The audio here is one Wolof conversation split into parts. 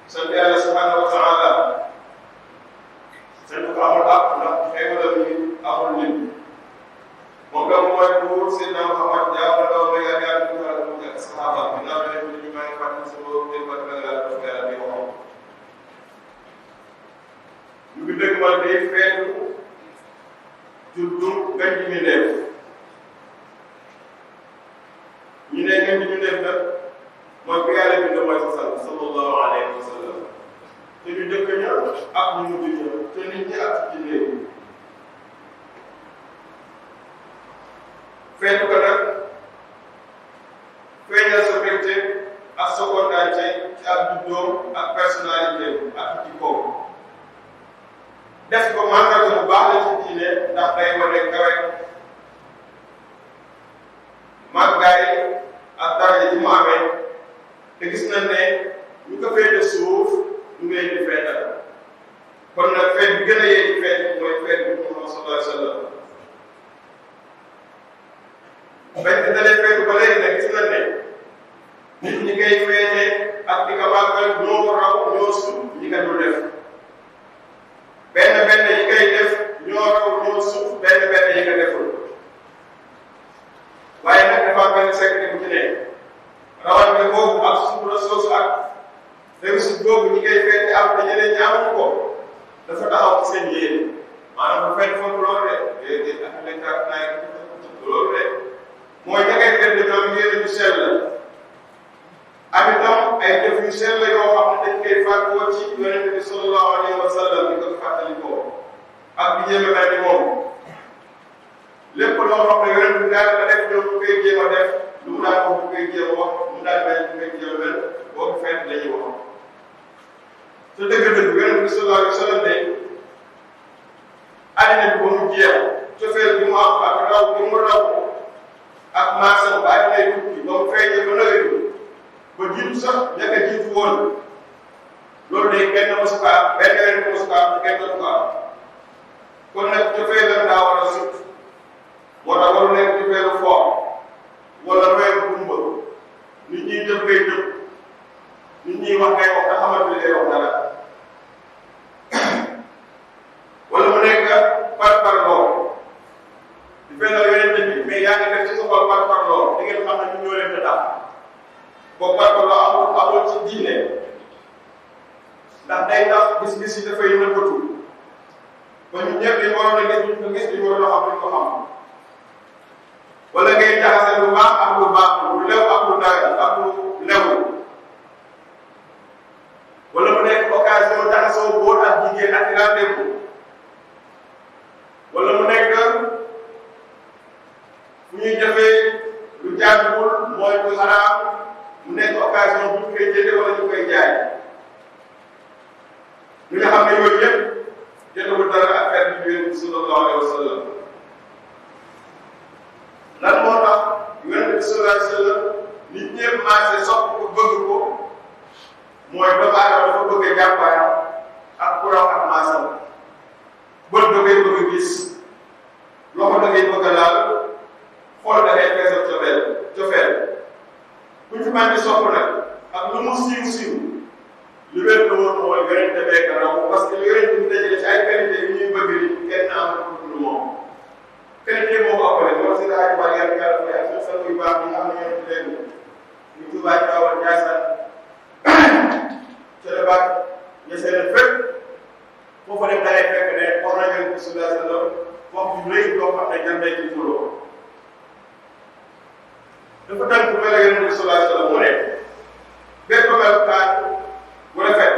sant yàlla subhanahu wa taala sant ko amul àpp ndax xéewalam yi amul lim moom la mooy buur Seydina Muhammad jaamu ndaw ba yàlla du ko mu ak saxaaba bi naa leen ñu may fàttali sa bopp te bat la daf yàlla di waxoon ñu ngi dëgg mal day feetu juddu gën ji mi def ñu ne gën ji mi def nag mooy ku yàlla bi mooy sa sal sallallahu alayhi wa sallam te ñu dëkk ña ak ñu mujj ña te nit ñi ak ci léegi feetu ko nag feeñal sa mbégte ak sa kontaante ci ak juddoom ak personnalité ak ci kaw def ko màndarga bu baax la ci diine ndax day wane kawe màggaay ak daraja ji mu amee te gis nañ ne ñu ko féete suuf ñu ngi leen di feetal kon nag feet bi gën a yee ci feet mooy feet bi Muhammad sallallahu alayhi wa sallam bañ ko dalee feetu ba léegi nag gis nañ ne nit ñi koy feete ak di ko màggal ñoo raw ñoo sut ñi ko dul def benn yi koy def ñoo raw ñoo suuf benn yi ko deful waaye nag dafa am benn secret bu ci ne rawante boobu ak sutura soosu ak réussite boobu ñi koy feete am te ñeneen ñi amuñu ko dafa taxaw ci seen yéene maanaam bu fekk foofu loolu de ak lekkat naay loolu de mooy ña ngay feete ñoom yéene ju sell am itam ay def yu sell yoo xam ne dañ koy fàggoo ci yonente bi sallallahu alayhi wa sallam di ko fàttali ko ak di jéem a mel ni moom lépp loo xam ne yonente bi daal def ñoom ñu koy jéem a def lu mu daan wax bu koy jéem a wax mu daan mel bu koy jéem a mel boobu feet la ñuy wax te dëgg-dëgg yonente bi sallallahu alayhi wa sallam de àddina bi ba mu jeex cofeel bi mu am ak raw bi mu raw ak maasam ba àddina tukki ba mu feeñee ba nawet ba jiitu sax ñàkk a jiitu woon loolu day kenn mosu ko am benn ren mosu ko am kenn mosu ko am kon nag cofeelam daa war a sut moo tax waru nekk cofeelu fort wala weeru gumba nit ñi jëf ngay jëf nit ñi wax ngay wax nga xamante ne day wax dara wala mu nekk par lool di fennal yeneen bi mais yaa ngi def ci sa xol par lool di ngeen xam ne ñu ñoo leen di tax boobu par loo amul ci diine ndax day tax bis yi dafay nëbbatu ba ñu ñëpp li waroon a gis ñu ko gis li waroon a xam ñu ko xam wala ngay jaxase lu baax ak lu baax lu lew ak lu dagal ak lu lewul wala mu nekk occasion jaxasoo góor ak jigéen ak rendez-vous wala mu nekk fu ñuy jëfee lu jaaduwul mooy lu xaraam mu nekk occasion bu ñu koy jëndee wala ñu koy jaay ñu nga xam ne yooyu yëpp jëndewul dara ak affaire bi Yonent bi sallallahu alayhi wa sallam lan moo tax Yonent bi sallallahu alayhi wa sallam nit ñëpp maase sopp ko bëgg ko mooy doomu aadama dafa bëgg a jàmbaayam ak kuram ak maasam bët da ngay bëgg a gis loxo da ngay bëgg a laal xool da ngay feesal cofeel bu ñu mën di sopp nag ak lu mu siiw lu wér la woon mooy Yonent bi raw parce que Yonent bi dajale ci ay qualité yi ñuy bëgg ni kenn am lu moom qualité boobu après loolu si daal di bari yàlla koy ak sa yu baax yi nga xam ne Yonent bi leen ñu tubaab yi awal Njaasaan ca la baax ñesee na fépp foofu rek da ngay fekk ne wax na Yonent bi sallallahu alayhi wa sallam wax ju rëy loo xam ne jar nañ ci fuloo dafa tànk bu mel ne Yonent bi sallallahu alayhi wa sallam mu ne bépp melukaan bu rafet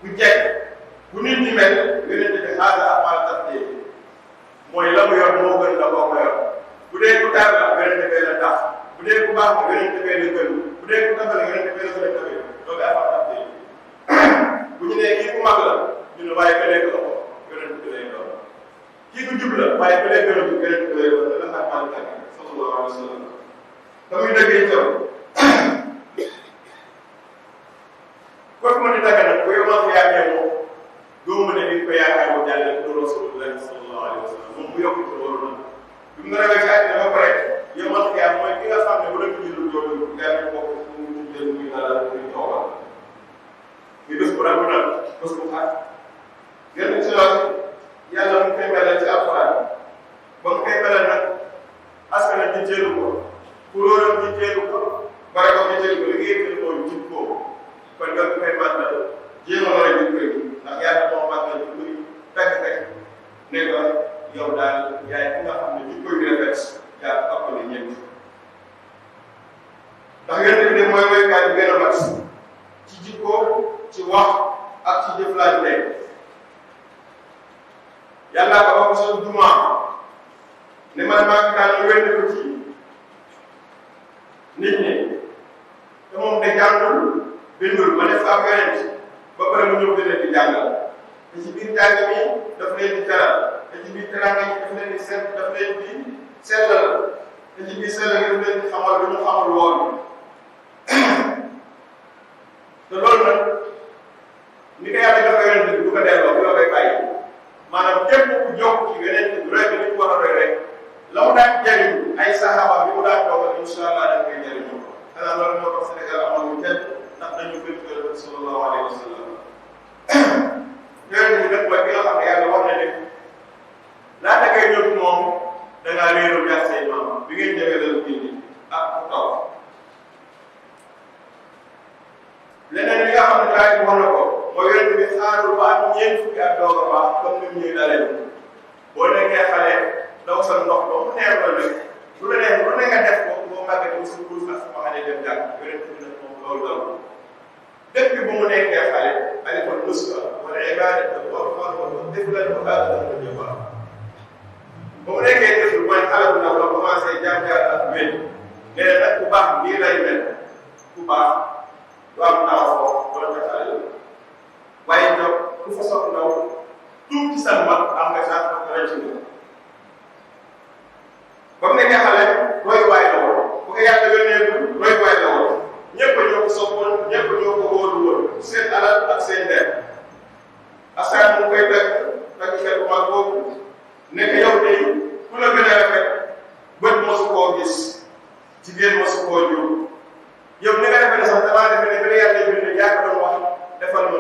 bu jekk bu nit ñi mel Yonent bi xaaral amal tafdil mooy la mu yor moo gën la boo ko yor bu dee ku taar la Yonent bi la tax bu dee ku baax la Yonent bi la gën bu dee ku tafal Yonent bi la gën a tafe loolu amal tafdil bu ñu nee kii ku mag la ñu ne waaye këlee ko Yonent bi lay doon kii ku jub la waaye këlee gën a jub Yonent bi lay doon dana amal tafdil sallallahu alayhi wa sallam te muy dëgg itam kooku ma di dagg nag bu yomal ko yaakaar moom doo mën a nit ko yaakaar mu jàlle ko Rasulullah sallallahu alayhi wa sallam moom mu yokk ci loolu nag bi mu rawee ci àddina ba pare yomal ko yaakaar mooy ki nga xam ne bu la tuddee lu doon gaa yi bokk mu tuddee muy dara muy toogal bi bu ràbb na bés bu xaar yéen ci loolu yàlla mu koy melal ci alxuraan ba mu koy melal nag askan ji teelu ko kuróoram ji teelu ko barakam ji teelu ko liggéey teelu ko jib ko kon nga koy màggal jéem a war a jib koy ndax yàlla moo màggal ji koy fekk ne ko yow daal yaay ki nga xam ne jib koy rafet yaa ëppale ñëpp ndax yonent bi mooy woykaay bi gën a mat ci jikko ci wax ak ci jëflante yàlla ko wax sa duma ne man maa ngi daan wér ko ci nit ñi te moom de jàngul bindul ma def am yonent ba pare mu ñëw gën di jàngal te ci biir jàng mi daf leen di teral te ci biir teranga yi daf leen di seet daf leen di sellal te ci biir sellal daf leen di xamal lu ñu xamul woon te loolu nag ni ko yàlla joxe yonent bi du ko delloo bu la koy bàyyi maanaam képp ku jokk ci yonent bi roy bi ni ko war a roy rek la mu daan jëriñu ay saxaaba bi mu daan toogal incha allah da koy jëriñu xanaa loolu moo tax Sénégal amoon ñu tedd ndax dañu gën ko sallallahu alayhi wa sallam yonent bi nag mooy ki nga xam ne yàlla wax na ne laata ngay ñëw moom da ngaa réeru jaar say maam bi ngeen ñëwee la gindi ak ku taw leneen li nga xam ne daal di wax na ko mooy yonent bi xaarul ba am ñeent fukki at doog a baax comme ni mu ñuy dalee boo nekkee xale daw sa ndox ba mu neex la rek lu la neex lu ne nga def ko boo màggatee sa kuréel sax sama xale dem jàng yonent bi nag moom loolu daw depuis bu mu nekkee xale alifal nuska wala ibadata wala def la ko daal la ko jëfa ba mu nekkee def mooy xale bu ndaw la commencé jaar ak wér nee na nag ku baax nii lay mel ku baax du am taw foofu wala nga xale waaye ñoom ku fa soog ndaw tuuti sa mag am nga sax dara ci ñoom ba mu nekkee xale roy waay la woon bu ko yàlla yónneegul roy waay la woon ñëpp a ñoo ko soppoon ñëpp a ñoo ko wóolu woon seen alal ak seen der askan mu koy fekk xel bu mag boobu nekk yow de ku la gën a rafet bët mosu koo gis jigéen mosu koo jur yow ni nga defee ne sax damaa defe ne ba yàlla bind yaa ko doon wax defal ma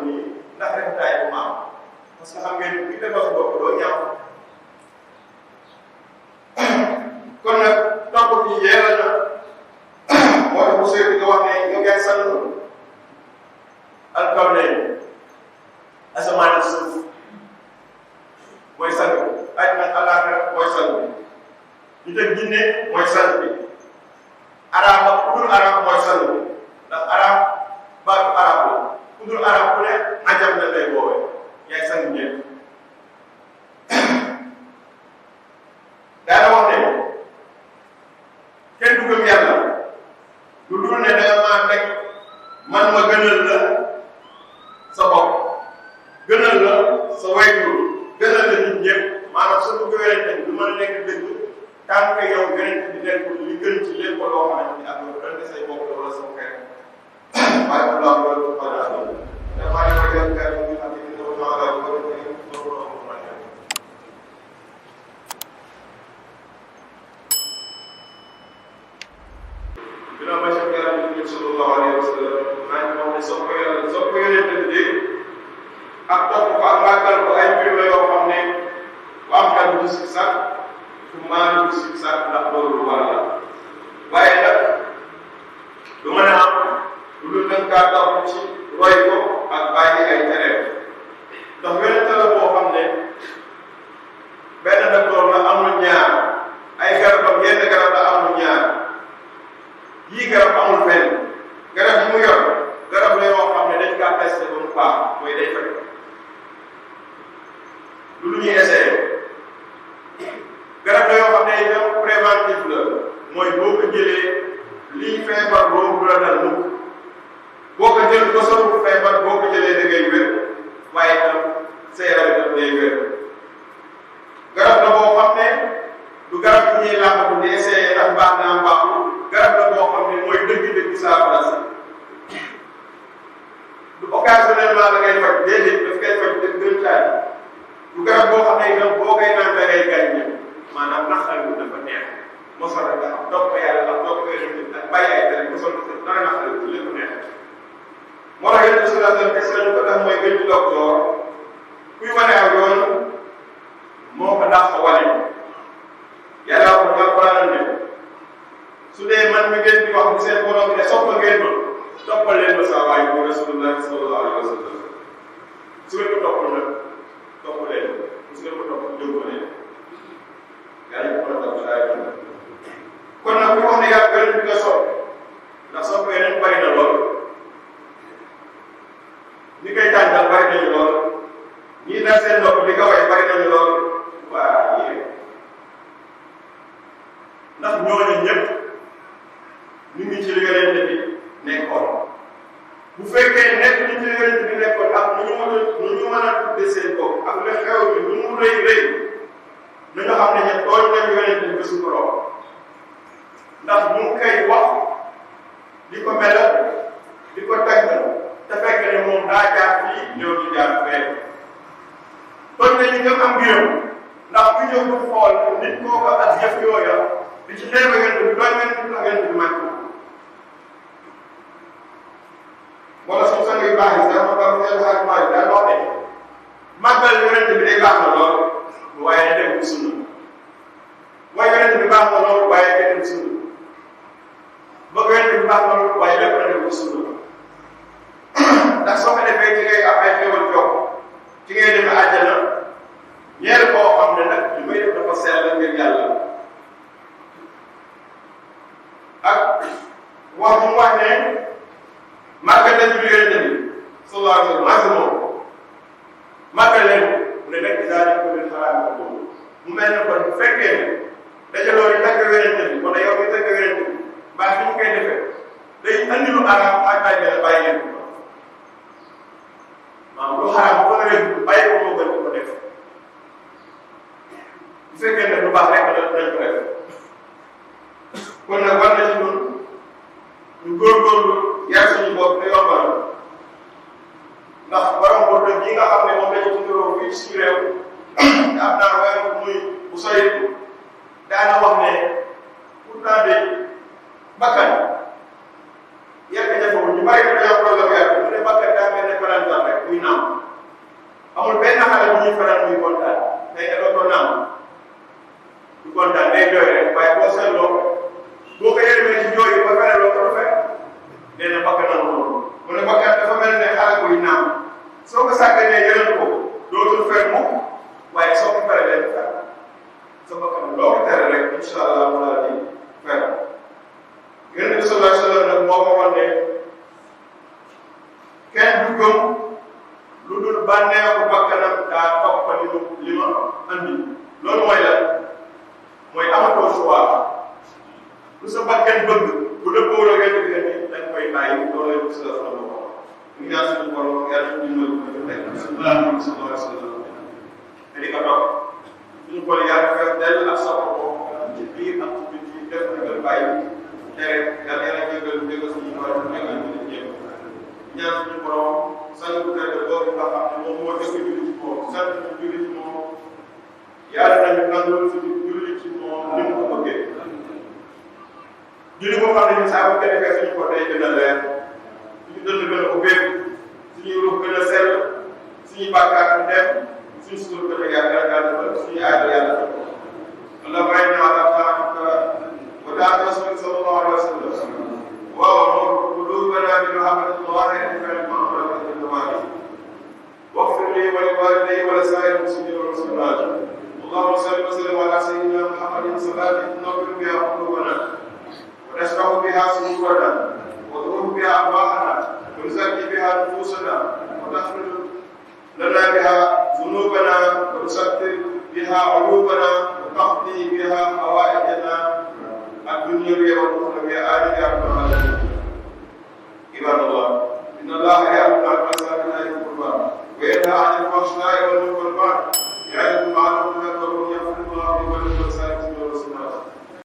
nii ndax rafetaay bu maam parce que xam ngeen ki defal sa bopp doo ñaaw kon nag topp bi yeela na moo tax bu sëy bi nga wax ne yow yaay sant alkaw ne asamaan ak suuf mooy sant bi àddina ak àllaaxira mooy sant bi ñu teg jinne mooy sant bi arab ak ku dul arab mooy sant bi ndax arab baatu arab la ku dul arab ku ne ajam la lay woowee yaay sant ñëpp daana wax ne kenn du gëm yàlla lu dul ne danga maa teg man ma gënal la sa bopp gënal la sa wayjur gënal la nit ñëpp maanaam sa bëgg werante du mën a nekk dëgg tant que yow werante di nekk li gën ci lépp loo xamante ni ak yow danga say bopp la wala sa xeet waaye bu laa loolu xanaa damaa ne ma jël kàddu gi xam ne dina ko maa laa ko dina ma ci yàlla bi sallallahu alayhi wa sallam maa ngi wax ne soo ko yonente bi dégg ak topp ko ak màggal ko ay mbir la yoo xam ne ku am xel du si sax ku maan du si sax ndax loolu lu war la waaye nag du mën a am lu dul dañ kaa topp ci roy ko ak bàyyi ay tereem ndax yonente la boo xam ne benn docteur la amul ñaar ay garabam yenn garab la amul ñaar yii garab amul fenn garab yi mu yor garab la yoo xam ne dañ kaa testé ba mu baax mooy day fekk lu ñuy essayé garab la yoo xam ne itam préventif la mooy boo ko jëlee lii feebar boobu la dal mukk boo ko jël ko soog feebar boo ko jëlee da ngay wér waaye itam sa yaram itam day wér garab la boo xam ne du garab bu ñuy làmbatu di essayé ndax baax naa baaxul garab la boo xam ne mooy dëgg-dëgg saafara si du occasionnellement la ngay faj déedéet daf koy faj dëgg gën du garab boo xam ne itam boo koy naan da ngay gaañ ñëpp maanaam naqar bi dafa neex mosal rek nga xam topp ko yàlla ndax topp ko yonent bi ak bàyyi ay tere mosal ko dara naqar bi lépp neex moo tax yéen aussi daal seen question ñu ko tax mooy gën di docteur kuy wane ak yoon moo ko dàq wane yàlla ko nga baal ne su dee man mi ngeen di wax bu seen borom ne sopp ngeen ma toppal leen ma saa waay bu Rasulullah sallallahu alayhi wa sallam su ngeen ko toppal nag topp leen su ngeen ko topp jóg leen yaa ngi ko topp saa yi kon nag bu wax ne yàlla gën bi nga sopp ndax sopp yeneen bari na lool ñi koy tàngal bari nañu lool ñii dal seen nopp li nga way bari nañu lool waa yéen ndax ñooñu ñëpp ñu ngi ci li Yonent bi nekkoon bu fekkee nekk ñu ci li Yonent bi nekkoon ak nu ñu mën a tudde seen bopp ak le xew bi nu mu rëy rëy nañu xam ne ña tooñ nañu Yonent bi bésu borom ndax ñu ngi koy wax di ko melal di ko tagg te fekk ne moom daa jaar fii ñoo ñu jaar fee tooñ nañu ñëpp am mbiram ndax ku ñëw bu xool nit kooku ak jëf yooya di ci xeeba Yonent bi tooñ nañu ak Yonent bi màcc wala suñu sang yu baax yi sax ma ko seen xaaj daa wax ne màggal Yonent bi day baax na lool waaye day dem sunna waaye Yonent bi baax na lool waaye day dem sunna bëgg Yonent bi baax na lool waaye lépp na dem sunna ndax soo ko defee ci ngay am ay xéwal jox ci ngay demee àjjana ñeer koo xam ne nag li may def dafa sell ngir yàlla ak wax mu wax ne màggal leen ci Yonent bi sallallahu alayhi wa sallam moom màggal leen mu ne nag isaani ko leen xalaat ko mu mel ne kon bu fekkee ne dajaloo yi tagg Yonent bi wala yow mi tagg Yonent bi mbaa fi ñu koy defee day andi lu araam ak bàyyi la bàyyi leen ko maanaam lu xaraam bu ko rek bàyyi ko moo gën ko def bu fekkee ne lu baax rek dañ ko def kon nag war na ci ñun ñu góorgóorlu yar suñu bopp te yombal ndax borom boobu nag yi nga xam ne moom la ñu tuddoo fii ci réew te am naa weer muy bu sori daana wax ne pourtant de bakkan jafe-jafe ñu bari dañoo problème yàgg mu ne bakkan daa mel ne farantaan rek muy naam amul benn xale bu ñuy faral muy kontaan day nga doon ko naam du kontaan day jooy rek waaye boo seetloo boo ko yërmee ci jooy yi ba pare loo ko rafet nee na bakkan na loolu mu ne bakkan dafa mel ne xale buy naam soo ko sàgganee yëral ko dootul fer mukk waaye soo ko feree leen fer sa bakkan loo ko tere rek incha allah mu laa di fer Yonent bi sallallahu alayhi wa sallam nag moo ko waxoon ne kenn du gëm lu dul bànneexu bakkanam daa topp li ma andi loolu mooy lan mooy amatoo choix lu sa bakkan bëgg bu dëppoo la Yonent bi ne dañ koy bàyyi loolu la Yonent bi sallallahu alayhi wa sallam ñu ñaan suñu borom yàlla ñu dimbali ko ñu nekk sallallahu alayhi wa sallam te di ko topp suñu xol yàlla fees dell ak sa bopp ci biir ak ci biti def na bàyyi tere yàlla yàlla jégal suñu borom jégal ñu ñëpp ñaan suñu borom sang bu tedd boobu nga xam ne moom moo dëkk julli ci moom sant ñu julli ci moom yàlla nañu nangul suñu julli ci moom ni mu ko bëggee julli boo xam ne ñu saa bu ko defee suñu ko day gën a leer suñu dënd gën a ubbeeku suñuy ruux gën a sell suñuy bàkkaar ñu dem suñu sutur gën a yàlla suñu aada yàlla Allah bàyyi na ala taa'atika وتعالى رسول صلى الله عليه وسلم وامر قلوبنا بمحبه الله وفعل ما امر به النواهي واغفر لي ولوالدي ولسائر المسلمين والمسلمات اللهم صل وسلم على سيدنا محمد صلاه تنور بها قلوبنا ونشرح بها صدورنا وتروح بها ارواحنا ونزكي بها نفوسنا وتخرج لنا بها ذنوبنا ونستر بها عيوبنا وتقضي بها حوائجنا الدنيا والأخرى آمين يا رب العالمين عباد الله إن الله يأمر بالمعروف والنهي عن المنكر وينهى عن الفحشاء والمنكر